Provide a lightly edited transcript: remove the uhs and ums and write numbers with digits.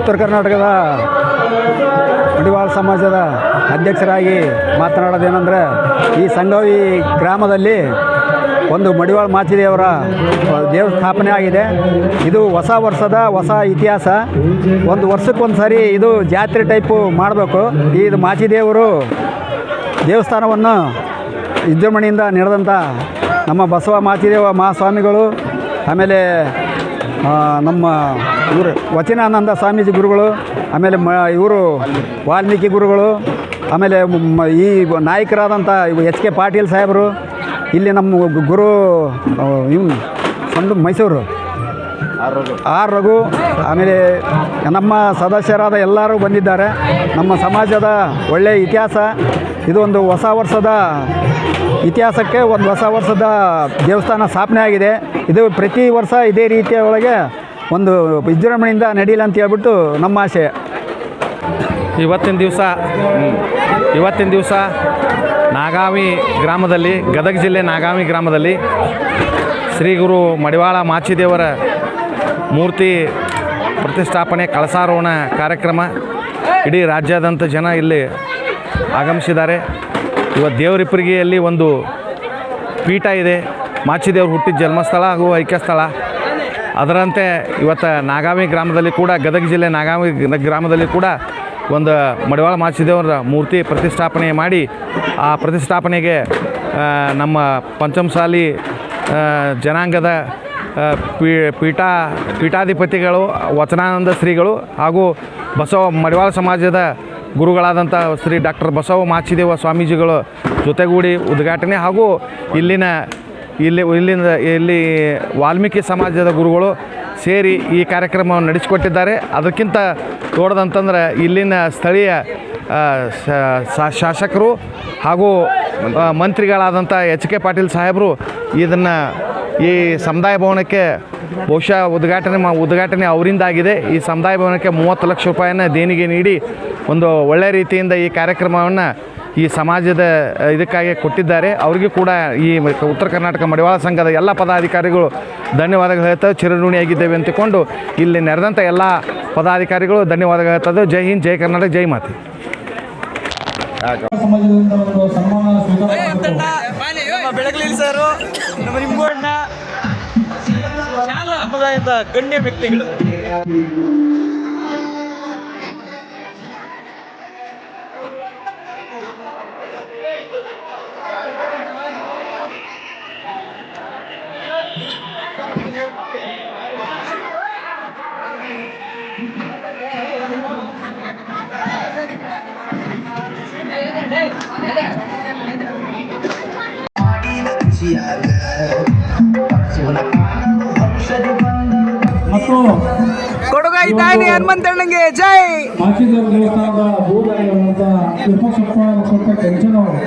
ಉತ್ತರ ಕರ್ನಾಟಕದ ಮಡಿವಾಳ ಸಮಾಜದ ಅಧ್ಯಕ್ಷರಾಗಿ ಮಾತನಾಡೋದೇನೆಂದರೆ, ಈ ಸಂಗವಿ ಗ್ರಾಮದಲ್ಲಿ ಒಂದು ಮಡಿವಾಳ ಮಾಚಿದೇವರ ಸ್ಥಾಪನೆ ಆಗಿದೆ. ಇದು ಹೊಸ ವರ್ಷದ ಹೊಸ ಇತಿಹಾಸ. ಒಂದು ವರ್ಷಕ್ಕೊಂದು ಸಾರಿ ಇದು ಜಾತ್ರೆ ಟೈಪು ಮಾಡಬೇಕು. ಇದು ಮಾಚಿದೇವರು ದೇವಸ್ಥಾನವನ್ನು ವಿಜೃಂಭಣೆಯಿಂದ ನಡೆದಂಥ ನಮ್ಮ ಬಸವ ಮಾಚಿದೇವ ಮಹಾಸ್ವಾಮಿಗಳು, ಆಮೇಲೆ ನಮ್ಮ ಇವರು ವಚನಾನಂದ ಸ್ವಾಮೀಜಿ ಗುರುಗಳು, ಆಮೇಲೆ ಇವರು ವಾಲ್ಮೀಕಿ ಗುರುಗಳು, ಆಮೇಲೆ ಈ ನಾಯಕರಾದಂಥ ಎಚ್ ಕೆ ಪಾಟೀಲ್ ಸಾಹೇಬರು, ಇಲ್ಲಿ ನಮ್ಮ ಗುರು ಇವ್ನು ಸಂದು ಮೈಸೂರು ಆರ್ ರಘು, ಆಮೇಲೆ ನಮ್ಮ ಸದಸ್ಯರಾದ ಎಲ್ಲರೂ ಬಂದಿದ್ದಾರೆ. ನಮ್ಮ ಸಮಾಜದ ಒಳ್ಳೆಯ ಇತಿಹಾಸ ಇದು. ಒಂದು ಹೊಸ ವರ್ಷದ ಇತಿಹಾಸಕ್ಕೆ ಒಂದು ಹೊಸ ವರ್ಷದ ದೇವಸ್ಥಾನ ಸ್ಥಾಪನೆ ಆಗಿದೆ. ಇದು ಪ್ರತಿ ವರ್ಷ ಇದೇ ರೀತಿಯ ಒಳಗೆ ಒಂದು ವಿಜೃಂಭಣೆಯಿಂದ ನಡೀಲಿ ಅಂತ ಹೇಳ್ಬಿಟ್ಟು ನಮ್ಮ ಆಶಯ. ಇವತ್ತಿನ ದಿವಸ ನಾಗಾವಿ ಗ್ರಾಮದಲ್ಲಿ, ಗದಗ ಜಿಲ್ಲೆ ನಾಗಾವಿ ಗ್ರಾಮದಲ್ಲಿ ಶ್ರೀ ಗುರು ಮಡಿವಾಳ ಮಾಚಿದೇವರ ಮೂರ್ತಿ ಪ್ರತಿಷ್ಠಾಪನೆ ಕಳಸಾರೋಹಣ ಕಾರ್ಯಕ್ರಮ. ಇಡೀ ರಾಜ್ಯಾದ್ಯಂತ ಜನ ಇಲ್ಲಿ ಆಗಮಿಸಿದ್ದಾರೆ. ಇವತ್ತು ದೇವರಿಪ್ಪರಿಗೆಯಲ್ಲಿ ಒಂದು ಪೀಠ ಇದೆ, ಮಾಚಿದೇವರು ಹುಟ್ಟಿದ ಜನ್ಮಸ್ಥಳ ಹಾಗೂ ಐಕ್ಯಸ್ಥಳ. ಅದರಂತೆ ಇವತ್ತು ನಾಗಾವಿ ಗ್ರಾಮದಲ್ಲಿ ಕೂಡ, ಗದಗ ಜಿಲ್ಲೆ ನಾಗಾವಿ ಗ್ರಾಮದಲ್ಲಿ ಕೂಡ ಒಂದು ಮಡಿವಾಳ ಮಾಚಿದೇವರ ಮೂರ್ತಿ ಪ್ರತಿಷ್ಠಾಪನೆ ಮಾಡಿ, ಆ ಪ್ರತಿಷ್ಠಾಪನೆಗೆ ನಮ್ಮ ಪಂಚಮಸಾಲಿ ಜನಾಂಗದ ಪೀಠಾಧಿಪತಿಗಳು, ವಚನಾನಂದ ಶ್ರೀಗಳು ಹಾಗೂ ಬಸವ ಮಡಿವಾಳ ಸಮಾಜದ ಗುರುಗಳಾದಂಥ ಶ್ರೀ ಡಾಕ್ಟರ್ ಬಸವ ಮಾಚಿದೇವ ಸ್ವಾಮೀಜಿಗಳು ಜೊತೆಗೂಡಿ ಉದ್ಘಾಟನೆ ಹಾಗೂ ಇಲ್ಲಿ ವಾಲ್ಮೀಕಿ ಸಮಾಜದ ಗುರುಗಳು ಸೇರಿ ಈ ಕಾರ್ಯಕ್ರಮವನ್ನು ನಡೆಸಿಕೊಟ್ಟಿದ್ದಾರೆ. ಅದಕ್ಕಿಂತ ದೊಡ್ಡದಂತಂದ್ರೆ ಇಲ್ಲಿನ ಸ್ಥಳೀಯ ಶಾಸಕರು ಹಾಗೂ ಮಂತ್ರಿಗಳಾದಂಥ ಎಚ್ ಕೆ ಪಾಟೀಲ್ ಸಾಹೇಬರು ಇದನ್ನು ಈ ಸಮುದಾಯ ಭವನಕ್ಕೆ ಬಹುಶಃ ಉದ್ಘಾಟನೆ ಅವರಿಂದಾಗಿದೆ. ಈ ಸಮುದಾಯ ಭವನಕ್ಕೆ 30 ಲಕ್ಷ ರೂಪಾಯಿನ ದೇಣಿಗೆ ನೀಡಿ ಒಂದು ಒಳ್ಳೆಯ ರೀತಿಯಿಂದ ಈ ಕಾರ್ಯಕ್ರಮವನ್ನು ಈ ಸಮಾಜದ ಇದಕ್ಕಾಗಿ ಕೊಟ್ಟಿದ್ದಾರೆ. ಅವರಿಗೂ ಕೂಡ ಈ ಉತ್ತರ ಕರ್ನಾಟಕ ಮಡಿವಾಳ ಸಂಘದ ಎಲ್ಲ ಪದಾಧಿಕಾರಿಗಳು ಧನ್ಯವಾದಗಳು ಹೇಳ್ತವೆ, ಚಿರಋಣಿಯಾಗಿದ್ದೇವೆ ಅಂತಿಕೊಂಡು ಇಲ್ಲಿ ನೆರೆದಂಥ ಎಲ್ಲ ಪದಾಧಿಕಾರಿಗಳು ಧನ್ಯವಾದಗಳು ಹೇಳ್ತದೆ. ಜೈ ಹಿಂದ್, ಜೈ ಕರ್ನಾಟಕ, ಜೈ ಮಾತೆ. ಬೆಳಗಲಿ ಸರ್, ನಮ್ಮ ನಿಮ್ಮಣ್ಣ ಸಮುದಾಯದ ಗಣ್ಯ ವ್ಯಕ್ತಿಗಳು. ಮತ್ತು ಕೊಡುಗೈತಾನೆ ಹನುಮಂತಣ್ಣಗೆ ಜೈ. ಮಾಚಿದೇವರ ದೇವಸ್ಥಾನದ ಭೂದಾಯಿಗಳಂತ ತಿಪ್ಪಸಪ್ಪ ಸ್ವಲ್ಪ ಟೆನ್ಷನ್ ಅವರು